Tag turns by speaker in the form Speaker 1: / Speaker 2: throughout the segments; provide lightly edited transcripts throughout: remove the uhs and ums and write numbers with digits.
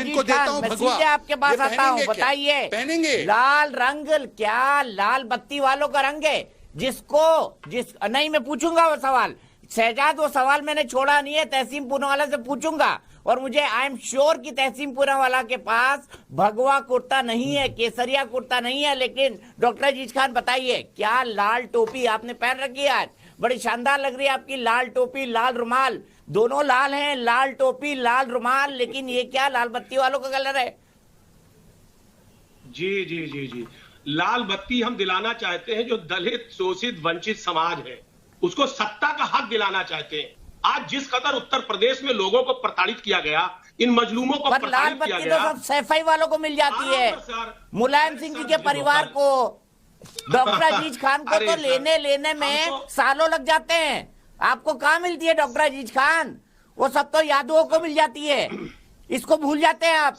Speaker 1: इनको देता हूँ भगवा,
Speaker 2: सीधे आपके पास आता हूँ, बताइए
Speaker 1: पहनेंगे?
Speaker 2: लाल रंग क्या लाल बत्ती वालों का रंग है? नहीं, मैं पूछूंगा वो सवाल शहजाद, वो सवाल मैंने छोड़ा नहीं है, तहसीम पूनावाला से पूछूंगा। और मुझे आई एम श्योर कि तहसीम पूनावाला के पास भगवा कुर्ता नहीं है, केसरिया कुर्ता नहीं है। लेकिन डॉक्टर अजीज खान बताइए, क्या लाल टोपी आपने पहन रखी है? आज बड़ी शानदार लग रही है आपकी लाल टोपी, लाल रुमाल, दोनों लाल हैं, लाल टोपी लाल रुमाल। लेकिन ये क्या लाल बत्ती वालों का कलर है?
Speaker 3: जी जी जी जी, लाल बत्ती हम दिलाना चाहते हैं जो दलित, शोषित, वंचित समाज है, उसको सत्ता का हक दिलाना चाहते हैं। आज जिस कदर उत्तर प्रदेश में लोगों को प्रताड़ित किया गया, इन मजलूमों को
Speaker 2: लाल बत्ती तो सब सैफई वालों को मिल जाती है, मुलायम सिंह जी के परिवार को, डॉक्टर अजीज खान को तो लेने में सालों लग जाते हैं। आपको कहाँ मिलती है डॉक्टर अजीज खान? वो सब तो यादवों को मिल जाती है, इसको भूल जाते हैं आप।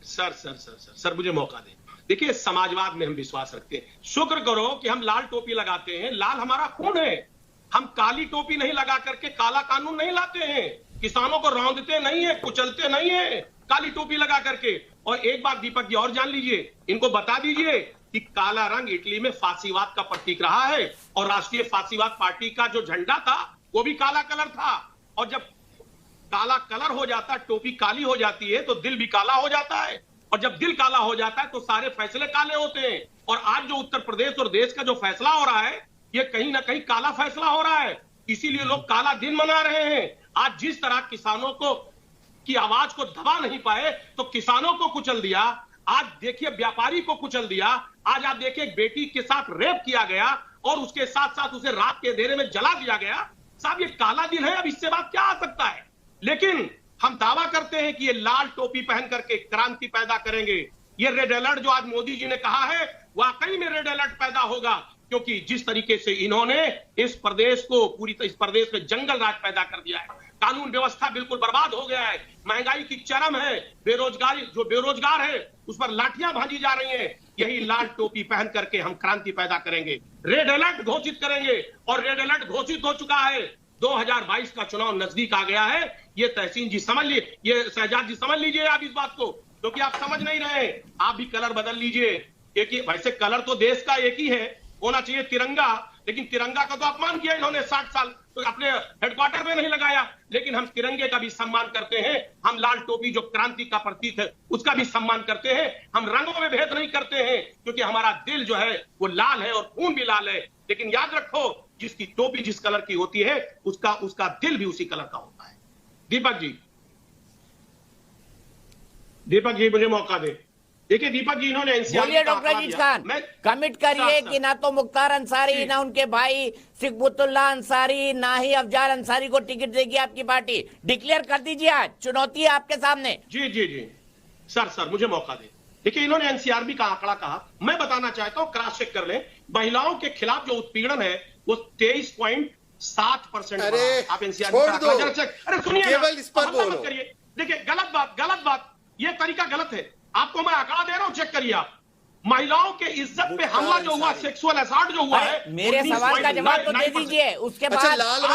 Speaker 3: सर मुझे मौका दें। देखिए, समाजवाद में हम विश्वास रखते हैं। शुक्र करो कि हम लाल टोपी लगाते हैं, लाल हमारा खून है। हम काली टोपी नहीं लगा करके काला कानून नहीं लाते हैं, किसानों को रौंदते नहीं है, कुचलते नहीं है काली टोपी लगा करके। और एक बात दीपक जी और जान लीजिए, इनको बता दीजिए कि काला रंग इटली में फासीवाद का प्रतीक रहा है, और राष्ट्रीय फासीवाद पार्टी का जो झंडा था वो भी काला कलर था। और जब काला कलर हो जाता, टोपी काली हो जाती है, तो दिल भी काला हो जाता है, और जब दिल काला हो जाता है तो सारे फैसले काले होते हैं। और आज जो उत्तर प्रदेश और देश का जो फैसला हो रहा है, ये कहीं ना कहीं काला फैसला हो रहा है, इसीलिए लोग काला दिन मना रहे हैं। आज जिस तरह किसानों को की आवाज को दबा नहीं पाए तो किसानों को कुचल दिया, आज देखिए व्यापारी को कुचल दिया, आज आप देखिए एक बेटी के साथ रेप किया गया और उसके साथ साथ उसे रात के अंधेरे में जला दिया गया। साहब, ये काला दिन है, अब इससे बात क्या आ सकता है? लेकिन हम दावा करते हैं कि ये लाल टोपी पहन करके क्रांति पैदा करेंगे। ये रेड अलर्ट जो आज मोदी जी ने कहा है, वाकई में रेड अलर्ट पैदा होगा, क्योंकि जिस तरीके से इन्होंने इस प्रदेश को इस प्रदेश में जंगल राज पैदा कर दिया है, कानून व्यवस्था बिल्कुल बर्बाद हो गया है, महंगाई की चरम है, बेरोजगारी, जो बेरोजगार है उस पर लाठियां भांजी जा रही हैं। यही लाल टोपी पहन करके हम क्रांति पैदा करेंगे, रेड अलर्ट घोषित करेंगे। और रेड अलर्ट घोषित हो चुका है, 2022 का चुनाव नजदीक आ गया है। ये तहसीन जी समझ लीजिए, ये शहजाद जी समझ लीजिए आप इस बात को, क्योंकि आप समझ नहीं रहे। आप भी कलर बदल लीजिए। एक ही, वैसे कलर तो देश का एक ही है, होना चाहिए तिरंगा, लेकिन तिरंगा का तो अपमान किया इन्होंने 60 साल, तो अपने हेडक्वार्टर में नहीं लगाया। लेकिन हम तिरंगे का भी सम्मान करते हैं, हम लाल टोपी जो क्रांति का प्रतीक है उसका भी सम्मान करते हैं। हम रंगों में भेद नहीं करते हैं, क्योंकि हमारा दिल जो है वो लाल है और खून भी लाल है। लेकिन याद रखो, जिसकी टोपी जिस कलर की होती है उसका दिल भी उसी कलर का होता है। दीपक जी मुझे मौका दे। देखिए दीपक जी, इन्होंने
Speaker 2: बोलिए डॉक्टर अजीज खान, कमिट करिए कि ना तो मुख्तार अंसारी, ना उनके भाई सिकबुतुल्लाह अंसारी, ना ही अफजाल अंसारी को टिकट देगी आपकी पार्टी। डिक्लेयर कर दीजिए, आज चुनौती है आपके सामने।
Speaker 3: जी जी जी सर मुझे मौका दे। देखिए, इन्होंने एनसीआरबी का आंकड़ा कहा, मैं बताना चाहता हूं, क्रॉस चेक कर लें। महिलाओं के खिलाफ जो उत्पीड़न है वो 23.7%। आप एनसीआरबी का आंकड़ा जरा चेक, अरे सुनिए,
Speaker 1: केवल इस पर बोलो।
Speaker 3: करिए। देखिए, गलत बात, ये तरीका गलत है। आपको मैं आंकड़ा दे रहा हूं, चेक करिए आप। महिलाओं के इज्जत पे हमला जो हुआ, सेक्सुअल असॉल्ट जो हुआ है,
Speaker 2: मेरे सवाल का जवाब तो दे दीजिए, उसके बाद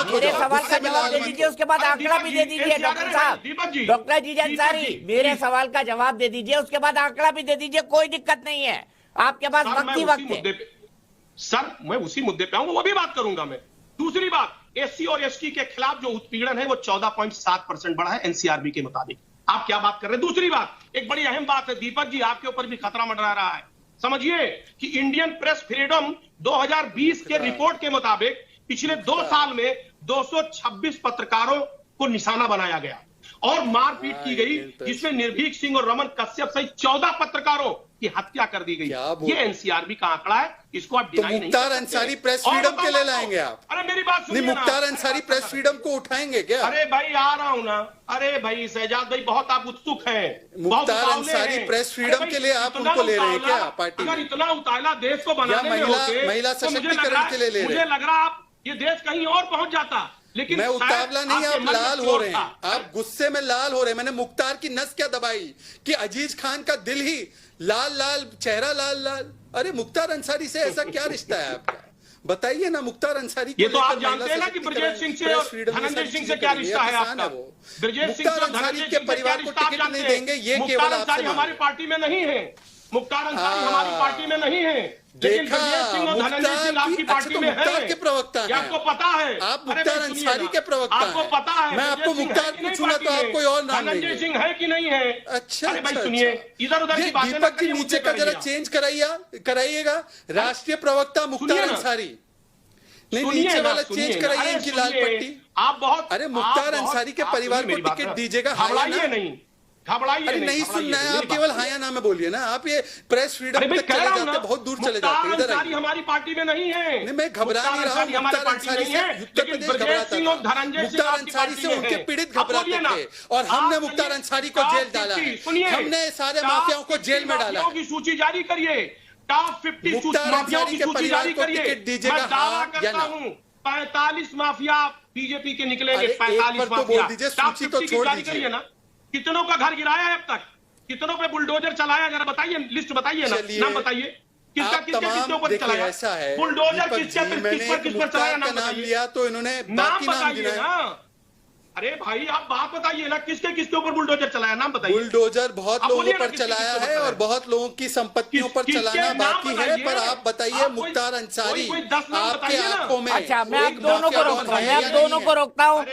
Speaker 2: मेरे सवाल का जवाब दे दीजिए, उसके बाद आंकड़ा भी दे दीजिए डॉक्टर साहब। डॉक्टर अजीज अंसारी, मेरे सवाल का जवाब दे दीजिए, उसके बाद आंकड़ा भी दे दीजिए, कोई दिक्कत नहीं है, आपके पास वक्त ही वक्त है।
Speaker 3: सर, मैं उसी मुद्दे पे आऊंगा, वो भी बात करूंगा मैं। दूसरी बात, एससी और एसटी के खिलाफ जो उत्पीड़न है वो 14.7% बढ़ा है एनसीआरबी के मुताबिक। आप क्या बात कर रहे हैं? दूसरी बात, एक बड़ी अहम बात है दीपक जी, आपके ऊपर भी खतरा मंडरा रहा है। समझिए कि इंडियन प्रेस फ्रीडम 2020 के रिपोर्ट के मुताबिक पिछले 2 साल में 226 पत्रकारों को निशाना बनाया गया और मारपीट की गई, जिसमें निर्भीक सिंह और रमन कश्यप सहित 14 पत्रकारों की हत्या कर दी गई। ये एनसीआरबी का आंकड़ा है, इसको आप डिनाई नहीं कर सकते।
Speaker 1: मुख्तार अंसारी प्रेस फ्रीडम के लिए लाएंगे आप?
Speaker 3: अरे मेरी बात सुनिए,
Speaker 1: मुख्तार अंसारी प्रेस फ्रीडम को उठाएंगे क्या?
Speaker 3: अरे भाई आ रहा हूं ना। अरे भाई शहजाद भाई, बहुत आप उत्सुक हैं।
Speaker 1: मुख्तार अंसारी प्रेस फ्रीडम के लिए आप उनको ले रहे हैं क्या पार्टी में?
Speaker 3: अगर इतना उतावला देश को बनाने में होते,
Speaker 1: महिला सशक्तिकरण के लिए ले रहे हैं?
Speaker 3: मुझे लग रहा आप ये देश कहीं और पहुंच जाता। लेकिन
Speaker 1: मैं उतावला नहीं, आप लाल हो रहे हैं, आप गुस्से में लाल हो रहे हैं। मैंने मुख्तार की नस क्या दबाई कि अजीज खान का दिल ही लाल लाल, चेहरा लाल लाल। अरे मुख्तार अंसारी से ऐसा क्या रिश्ता है आपका? बताइए ना, मुख्तार अंसारी
Speaker 3: ये तो आप जानते हैं ना कि ब्रजेश सिंह से और धनंजय सिंह से क्या रिश्ता है आपका? ब्रजेश सिंह और धनंजय सिंह से क्या रिश्ता आप जानते हैं? मुख्तार अंसारी हमारी पार्टी में नहीं है, मुख्तार अंसारी हमारी पार्टी में नहीं है, लेकिन ब्रजेश सिंह और धनंजय सिंह आपकी पार्टी में है।
Speaker 1: के प्रवक्ता हैं,
Speaker 3: आपको पता है?
Speaker 1: आप मुख्तार अंसारी के प्रवक्ता हैं,
Speaker 3: आपको पता है?
Speaker 1: मैं आपको मुख्तार पूछूंगा तो आप कोई और नाम
Speaker 3: धनंजय
Speaker 1: लेंगे।
Speaker 3: सिंह है कि नहीं है?
Speaker 1: अच्छा,
Speaker 3: भाई सुनिए, इधर उधर की बातें
Speaker 1: दीपक जी नीचे का जरा चेंज कराइएगा, राष्ट्रीय प्रवक्ता मुख्तार अंसारी, नहीं नीचे वाला चेंज कराइए, इनकी लाल पट्टी।
Speaker 3: आप बहुत,
Speaker 1: अरे मुख्तार अंसारी के परिवार को टिकट दीजिएगा,
Speaker 3: घबराइए नहीं, घबराइए
Speaker 1: अरे नहीं सुनना है, आप केवल हाँ या ना में बोलिए ना, आप ये प्रेस फ्रीडम तक चले जाते हैं, बहुत दूर चले जाते हैं। इधर
Speaker 3: अंसारी हमारी पार्टी में नहीं है।
Speaker 1: नहीं, मैं घबरा नहीं रहा हूँ, मुख्तार अंसारी से उत्तर प्रदेश घबराता था, मुख्तार अंसारी से उनके पीड़ित घबराते थे, और हमने मुख्तार अंसारी को जेल डाला है, हमने सारे माफियाओं को जेल में डाला है।
Speaker 3: सूची जारी करिए, टॉप 50 माफियाओं की सूची जारी करिए। मैं दावा करता हूँ 45 माफिया बीजेपी के निकलेंगे, 45 माफिया। टॉप 50 की जारी करिए ना। कितनों का घर गिराया है अब तक, कितनों पे बुलडोजर चलाया, जरा बताइए, लिस्ट बताइए ना, नाम बताइए, किसका किसके ऊपर चलाया?
Speaker 1: ऐसा है
Speaker 3: बुलडोजर किस पर चलाया, नाम
Speaker 1: नाम लिया तो इन्होंने
Speaker 3: नाम बताइए ना। अरे भाई आप बात बताइए ना, किसके ऊपर बुलडोजर चलाया, नाम बताइए।
Speaker 1: बुलडोजर बहुत लोगों पर चलाया है और बहुत लोगों की संपत्तियों पर चलाना बाकी है, पर आप बताइए मुख्तार अंसारी आपके आंखों में।
Speaker 2: अच्छा, मैं आप दोनों को रोकता हूँ, मैं आप दोनों को रोकता हूँ,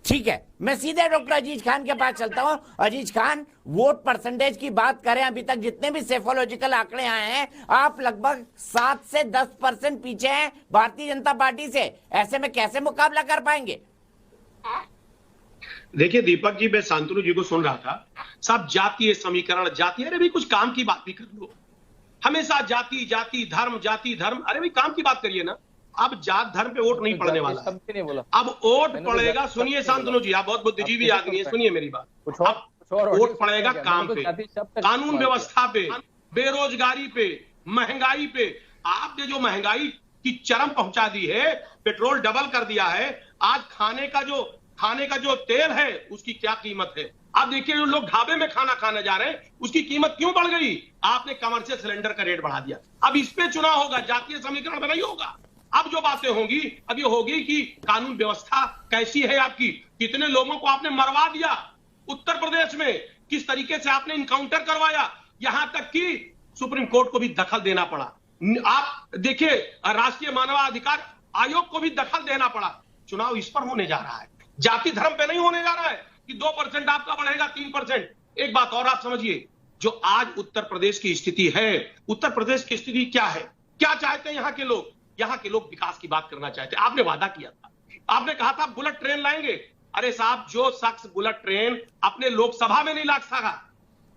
Speaker 2: ठीक है। मैं सीधे डॉक्टर अजीज खान के पास चलता हूं। अजीज खान, वोट परसेंटेज की बात करें, अभी तक जितने भी सेफोलॉजिकल आंकड़े आए हैं, आप लगभग 7 से 10% पीछे हैं भारतीय जनता पार्टी से। ऐसे में कैसे मुकाबला कर पाएंगे?
Speaker 3: देखिए दीपक जी, मैं शांतनु जी को सुन रहा था, सब जातीय समीकरण, जातीय, अरे भाई कुछ काम की बात भी कर लो। हमेशा जाति जाति धर्म, जाति धर्म, अरे भाई काम की बात करिए ना। अब जात धर्म पे वोट नहीं पड़ने वाला, अब वोट पड़ेगा, सुनिए शांतनु जी, आप बहुत बुद्धिजीवी आदमी है, सुनिए मेरी बात, अब वोट पड़ेगा काम पे, कानून व्यवस्था पे, बेरोजगारी पे, महंगाई पे। आपने जो महंगाई की चरम पहुंचा दी है, पेट्रोल डबल कर दिया है, आज खाने का जो तेल है उसकी क्या कीमत है। आप देखिए जो लोग ढाबे में खाना खाने जा रहे हैं उसकी कीमत क्यों बढ़ गई? आपने कमर्शियल सिलेंडर का रेट बढ़ा दिया। अब इस पे चुनाव होगा, जातीय समीकरण में नहीं होगा। अब जो बातें होंगी, अब ये होगी कि कानून व्यवस्था कैसी है आपकी, कितने लोगों को आपने मरवा दिया उत्तर प्रदेश में, किस तरीके से आपने इनकाउंटर करवाया, यहां तक कि सुप्रीम कोर्ट को भी दखल देना पड़ा। आप देखिए राष्ट्रीय मानवाधिकार आयोग को भी दखल देना पड़ा। चुनाव इस पर होने जा रहा है, जाति धर्म पे नहीं होने जा रहा है कि 2% आपका बढ़ेगा 3%। एक बात और आप समझिए, जो आज उत्तर प्रदेश की स्थिति है, उत्तर प्रदेश की स्थिति क्या है, क्या चाहते हैं यहाँ के लोग? यहाँ के लोग विकास की बात करना चाहते हैं। आपने वादा किया था, आपने कहा था बुलेट ट्रेन लाएंगे। अरे साहब, जो शख्स बुलेट ट्रेन अपने लोकसभा में नहीं ला सका,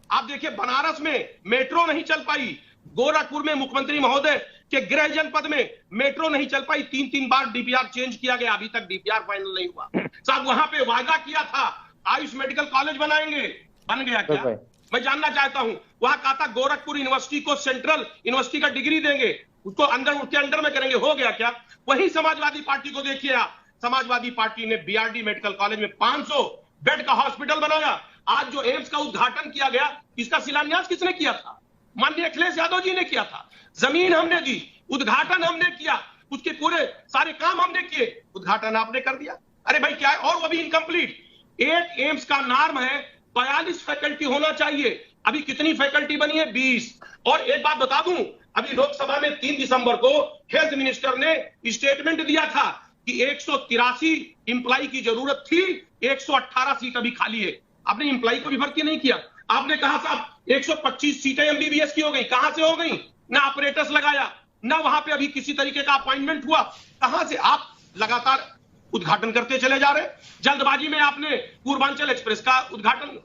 Speaker 3: आप देखिए बनारस में मेट्रो नहीं चल पाई, गोरखपुर में मुख्यमंत्री महोदय के गृह जनपद में मेट्रो नहीं चल पाई, 3 बार डीपीआर चेंज किया गया, अभी तक डीपीआर फाइनल नहीं हुआ। साहब वहां पे वादा किया था आयुष मेडिकल कॉलेज बनाएंगे, बन गया क्या? मैं जानना चाहता हूं। वहां कहा था गोरखपुर यूनिवर्सिटी को सेंट्रल यूनिवर्सिटी का डिग्री देंगे, उसको उसके अंडर में करेंगे, हो गया क्या? वही समाजवादी पार्टी को देखिए आप, समाजवादी पार्टी ने बीआरडी मेडिकल कॉलेज में 500 बेड का हॉस्पिटल बनाया। आज जो एम्स का उद्घाटन किया गया, इसका शिलान्यास किसने किया था? माननीय अखिलेश यादव जी ने किया था। जमीन हमने दी, उद्घाटन हमने किया, उसके पूरे सारे काम हमने किए, उद्घाटन आपने कर दिया। अरे भाई क्या है? और वो भी इनकम्प्लीट। एक एम्स का नॉर्म है 42 फैकल्टी होना चाहिए, अभी कितनी फैकल्टी बनी है? 20। और एक बात बता दूं, अभी लोकसभा में 3 दिसंबर को हेल्थ मिनिस्टर ने स्टेटमेंट दिया था कि 183 इंप्लाई की जरूरत थी, 118 सीट अभी खाली है। आपने इंप्लाई को भी भर्ती नहीं किया। आपने कहा साहब 125 सीटें एमबीबीएस की हो गई, कहां से हो गई? ना ऑपरेटर्स लगाया, ना वहां पे अभी किसी तरीके का अपॉइंटमेंट हुआ, कहां से? आप लगातार उद्घाटन करते चले जा रहे। जल्दबाजी में आपने पूर्वांचल एक्सप्रेस का उद्घाटन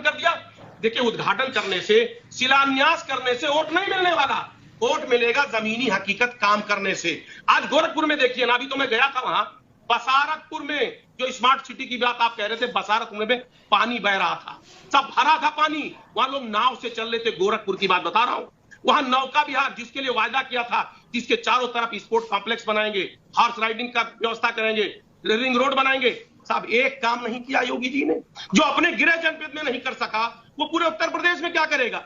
Speaker 3: कर दिया। देखिए, उद्घाटन करने से, शिलान्यास करने से वोट नहीं मिलने वाला, वोट मिलेगा जमीनी हकीकत काम करने से। आज गोरखपुर में देखिए ना, अभी तो मैं गया था वहां, बसारतपुर में जो स्मार्ट सिटी की बात आप कह रहे थे, बसारतपुर में पानी बह रहा था, सब भरा था पानी, वहां लोग नाव से चल रहे थे। गोरखपुर की बात बता रहा हूं, वहां नौका विहार जिसके लिए वायदा किया था, जिसके चारों तरफ स्पोर्ट कॉम्प्लेक्स बनाएंगे, हॉर्स राइडिंग का व्यवस्था करेंगे, रिंग रोड बनाएंगे, साहब एक काम नहीं किया योगी जी ने। जो अपने गृह जनपद में नहीं कर सका, वो पूरे उत्तर प्रदेश में क्या करेगा?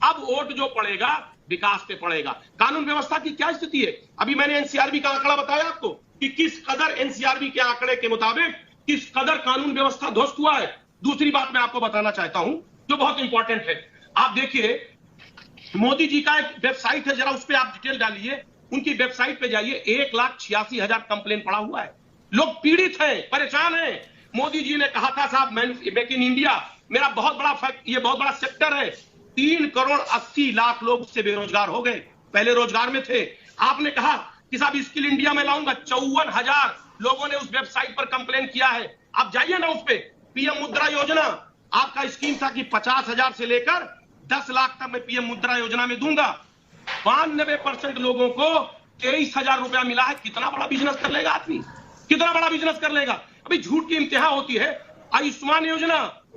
Speaker 3: अब वोट जो पड़ेगा विकास पे पड़ेगा। कानून व्यवस्था की क्या स्थिति है? अभी मैंने एनसीआरबी का आंकड़ा बताया आपको कि किस कदर एनसीआरबी के आंकड़े के मुताबिक किस कदर कानून व्यवस्था ध्वस्त हुआ है। दूसरी बात मैं आपको बताना चाहता हूं जो बहुत इंपॉर्टेंट है। आप देखिए मोदी जी का एक वेबसाइट है, जरा उस पर आप डिटेल डालिए। उनकी वेबसाइट पे जाइए, 1,86,000 कंप्लेन पड़ा हुआ है। लोग पीड़ित हैं, परेशान हैं। मोदी जी ने कहा था साहब मेक इन इंडिया मेरा बहुत बड़ा ये बहुत बड़ा सेक्टर है। 3,80,00,000 लोग उससे बेरोजगार हो गए, पहले रोजगार में थे। आपने कहा कि साहब स्किल इंडिया में लाऊंगा, 54,000 लोगों ने उस वेबसाइट पर कंप्लेन किया है। आप जाइए ना उस पे। पीएम मुद्रा योजना आपका स्कीम था कि 50,000 से लेकर 10 लाख तक मैं पीएम मुद्रा योजना में दूंगा। 92% लोगों को 23,000 रुपया मिला है। कितना बड़ा बिजनेस कर लेगा आदमी, कितना बड़ा बिजनेस कर लेगा। अभी झूठ की इंतहा होती है। आयुष्मान योजना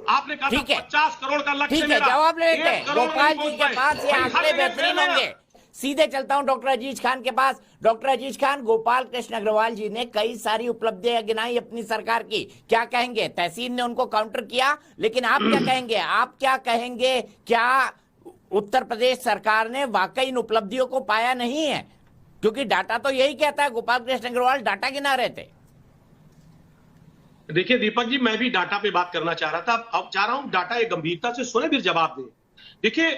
Speaker 3: आपने कहा 50 करोड़ का लक्ष्य
Speaker 2: ठीक है, जवाब ले लेते हैं। गोपाल जी के पास ये आंकड़े बेहतरीन होंगे। सीधे चलता हूं डॉक्टर अजीज खान के पास। डॉक्टर अजीज खान, गोपाल कृष्ण अग्रवाल जी ने कई सारी उपलब्धियां गिनाई अपनी सरकार की, क्या कहेंगे? तहसीन ने उनको काउंटर किया, लेकिन आप क्या कहेंगे? आप क्या कहेंगे? क्या उत्तर प्रदेश सरकार ने वाकई इन उपलब्धियों को पाया नहीं है? क्योंकि डाटा तो यही कहता है। गोपाल कृष्ण अग्रवाल डाटा गिना रहे थे।
Speaker 3: देखिए दीपक जी, मैं भी डाटा पे बात करना चाह रहा था। अब चाह रहा हूं डाटा एक गंभीरता से सुने फिर जवाब दें। देखिए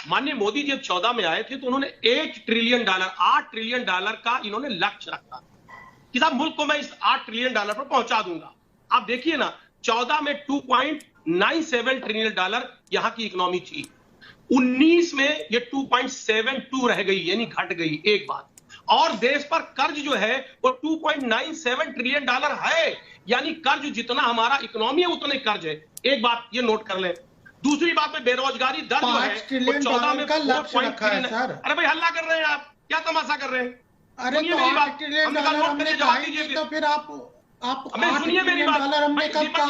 Speaker 3: माननीय मोदी जी जब 14 में आए थे तो उन्होंने $1 ट्रिलियन, $8 ट्रिलियन का इन्होंने लक्ष्य रखा कि साहब मुल्क को मैं इस $8 ट्रिलियन पर पहुंचा दूंगा। आप देखिए ना, 14 में $2.97 ट्रिलियन यहां की इकोनॉमी थी। 19 में ये 2.72 रह गई, यानी घट गई। एक बात और, देश पर कर्ज जो है वो $2.97 ट्रिलियन है, यानी कर्ज जितना हमारा इकोनॉमी है उतने कर्ज है। एक बात ये नोट कर लें। दूसरी बात में बेरोजगारी दर जो है वो 14 में
Speaker 1: $4.3
Speaker 3: अरे भाई हल्ला कर रहे हैं आप, क्या तमाशा कर रहे हैं?
Speaker 1: अरे तो $8 ट्रिलियन हमने कहा ही नहीं, तो फिर आप
Speaker 3: सुनिए मेरी बात।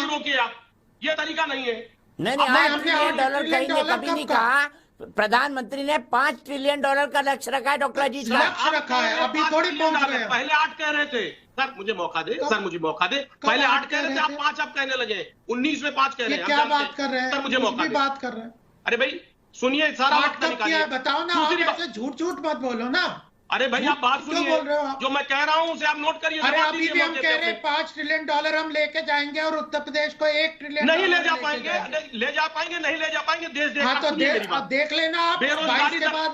Speaker 3: रोकिए आप, ये तरीका नहीं है।
Speaker 2: नहीं, $8 ट्रिलियन कभी नहीं कहा। प्रधानमंत्री ने $5 ट्रिलियन का लक्ष्य रखा है। डॉक्टर अजीज खान
Speaker 1: लक्ष्य रखा है, अभी थोड़ी पहुंच गए।
Speaker 3: पहले 8 कह रहे थे। सर मुझे मौका दे, सर मुझे मौका दे। पहले 8 कह रहे थे, आप 5 अब कहने लगे। 19 में 5 कह रहे हैं।
Speaker 1: क्या बात कर रहे हैं?
Speaker 3: सर मुझे मौका दे।
Speaker 1: बात कर रहे हैं।
Speaker 3: अरे भाई सुनिए, सारा वक्त निकालिए।
Speaker 1: बताओ ना, आप झूठ झूठ मत बोलो ना।
Speaker 3: अरे भाई आप बात सुनिए, जो मैं कह रहा हूँ उसे आप नोट करिए।
Speaker 1: अरे अभी भी हम कह रहे हैं $5 ट्रिलियन हम लेके जाएंगे और उत्तर प्रदेश को $1 ट्रिलियन
Speaker 3: नहीं ले जा पाएंगे। ले जा पाएंगे, नहीं ले जा पाएंगे। देश
Speaker 1: देख लेना आप 22 के बाद।